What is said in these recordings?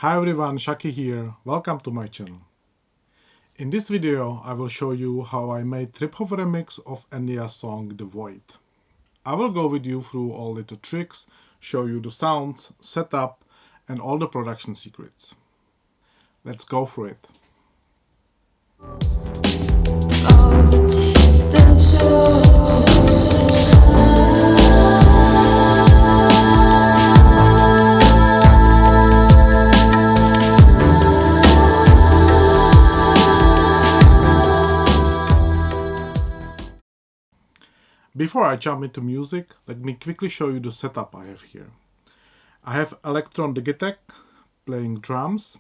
Hi everyone, Shaki here. Welcome to my channel. In this video, I will show you how I made Triphop remix of Enlia's song The Void. I will go with you through all little tricks, show you the sounds, setup, and all the production secrets. Let's go for it. Before I jump into music, let me quickly show you the setup I have here. I have Elektron Digitakt playing drums,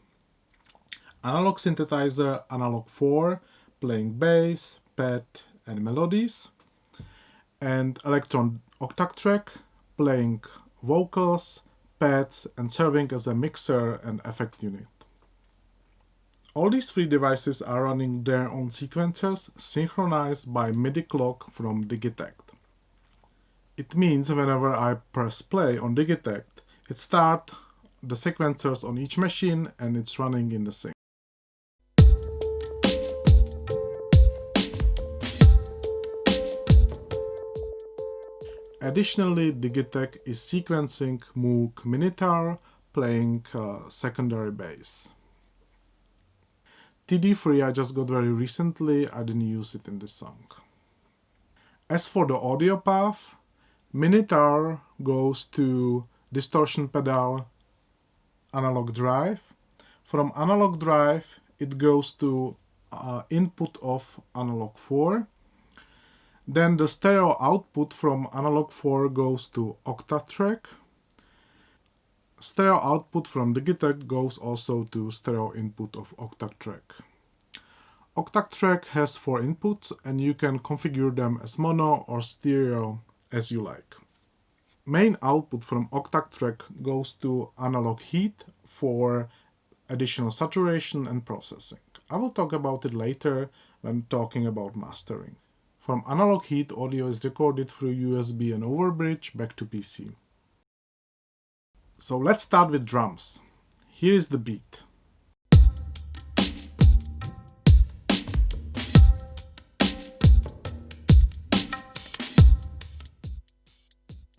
analog synthesizer analog 4 playing bass, pad and melodies, and Elektron Octatrack playing vocals, pads and serving as a mixer and effect unit. All these three devices are running their own sequencers synchronized by MIDI clock from Digitakt. It means whenever I press play on Digitakt, it starts the sequencers on each machine and it's running in the sync. Additionally, Digitakt is sequencing Moog Minitaur playing secondary bass. TD3 I just got very recently, I didn't use it in this song. As for the audio path, Minitaur goes to distortion pedal analog drive. From analog drive it goes to input of analog 4. Then the stereo output from analog 4 goes to Octatrack. Stereo output from Digitakt goes also to stereo input of Octatrack. Octatrack has 4 inputs and you can configure them as mono or stereo as you like. Main output from Octatrack goes to analog heat for additional saturation and processing. I will talk about it later when talking about mastering. From analog heat, audio is recorded through USB and overbridge back to PC. So let's start with drums. Here is the beat.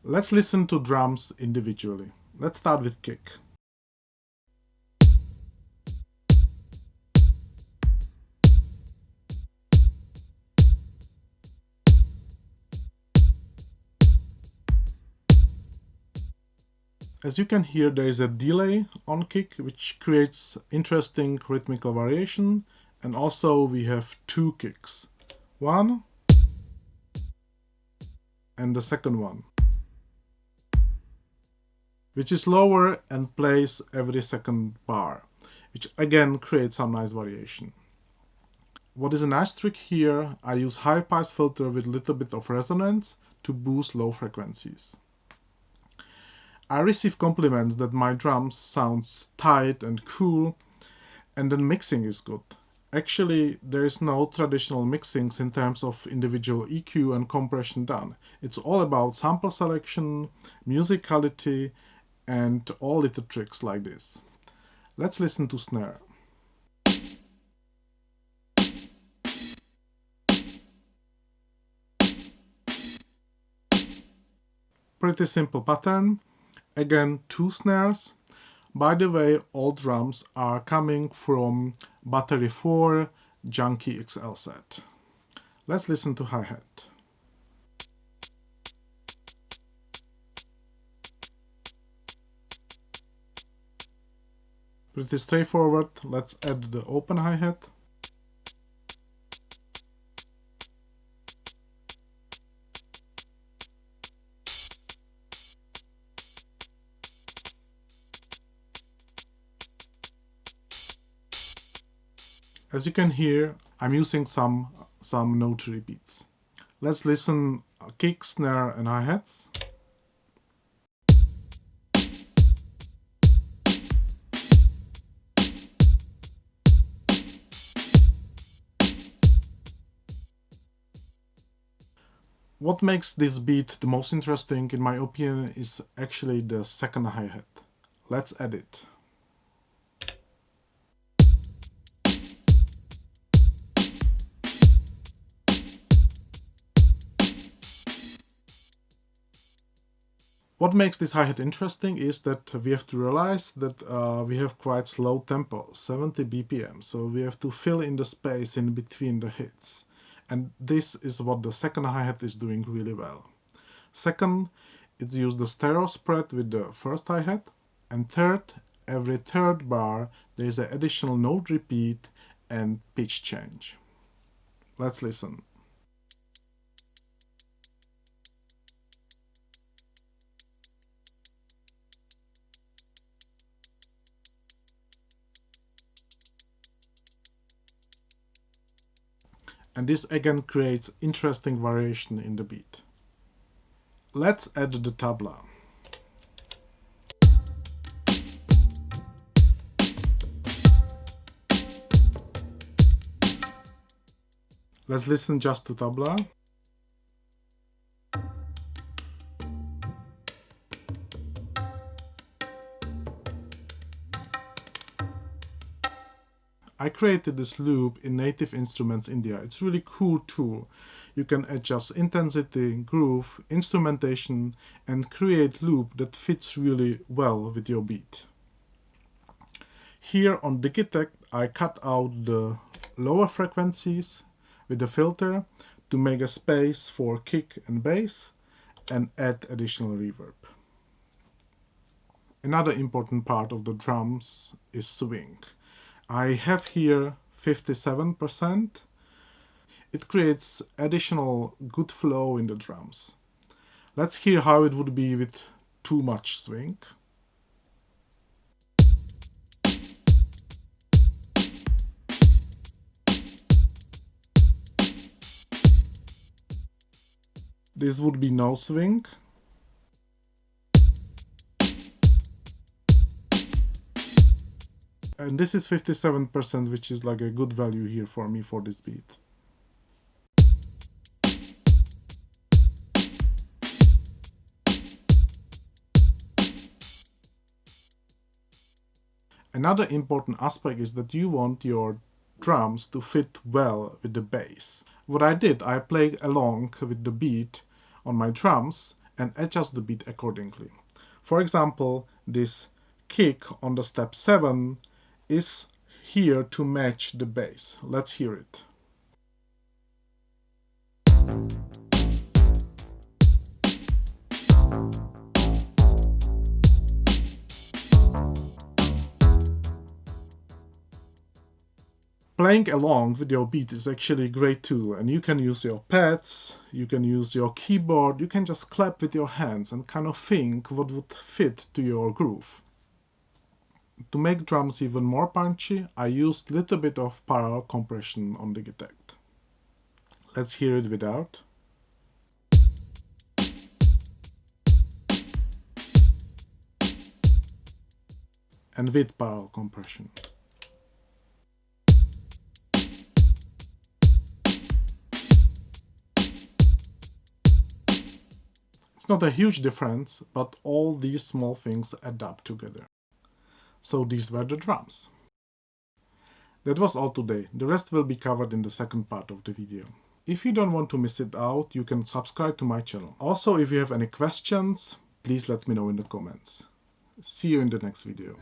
Let's listen to drums individually. Let's start with kick. As you can hear, there is a delay on kick which creates interesting rhythmical variation, and also we have 2 kicks. One and the second one, which is lower and plays every second bar, which again creates some nice variation. What is a nice trick here, I use high pass filter with little bit of resonance to boost low frequencies. I receive compliments that my drums sounds tight and cool, and then mixing is good. Actually, there is no traditional mixings in terms of individual EQ and compression done. It's all about sample selection, musicality, and all little tricks like this. Let's listen to snare. Pretty simple pattern. Again, 2 snares. By the way, all drums are coming from Battery 4 Junkie XL set. Let's listen to hi-hat. Pretty straightforward. Let's add the open hi-hat. As you can hear, I'm using some notary beats. Let's listen kick, snare and hi-hats. What makes this beat the most interesting, in my opinion, is actually the second hi-hat. Let's add it. What makes this hi-hat interesting is that we have to realize that we have quite slow tempo, 70 BPM, so we have to fill in the space in between the hits. And this is what the second hi-hat is doing really well. Second, it uses the stereo spread with the first hi-hat. And third, every third bar there is an additional note repeat and pitch change. Let's listen. And this again creates interesting variation in the beat. Let's add the tabla. Let's listen just to tabla. I created this loop in Native Instruments India. It's a really cool tool. You can adjust intensity, groove, instrumentation, and create loop that fits really well with your beat. Here on Digitakt, I cut out the lower frequencies with the filter to make a space for kick and bass and add additional reverb. Another important part of the drums is swing. I have here 57%. It creates additional good flow in the drums. Let's hear how it would be with too much swing. This would be no swing. And this is 57%, which is like a good value here for me for this beat. Another important aspect is that you want your drums to fit well with the bass. What I did, I played along with the beat on my drums and adjust the beat accordingly. For example, this kick on the step 7 is here to match the bass. Let's hear it. Playing along with your beat is actually a great tool, and you can use your pads, you can use your keyboard, you can just clap with your hands and kind of think what would fit to your groove. To make drums even more punchy, I used a little bit of parallel compression on Digitakt. Let's hear it without. And with parallel compression. It's not a huge difference, but all these small things add up together. So these were the drums. That was all today. The rest will be covered in the second part of the video. If you don't want to miss it out, you can subscribe to my channel. Also, if you have any questions, please let me know in the comments. See you in the next video.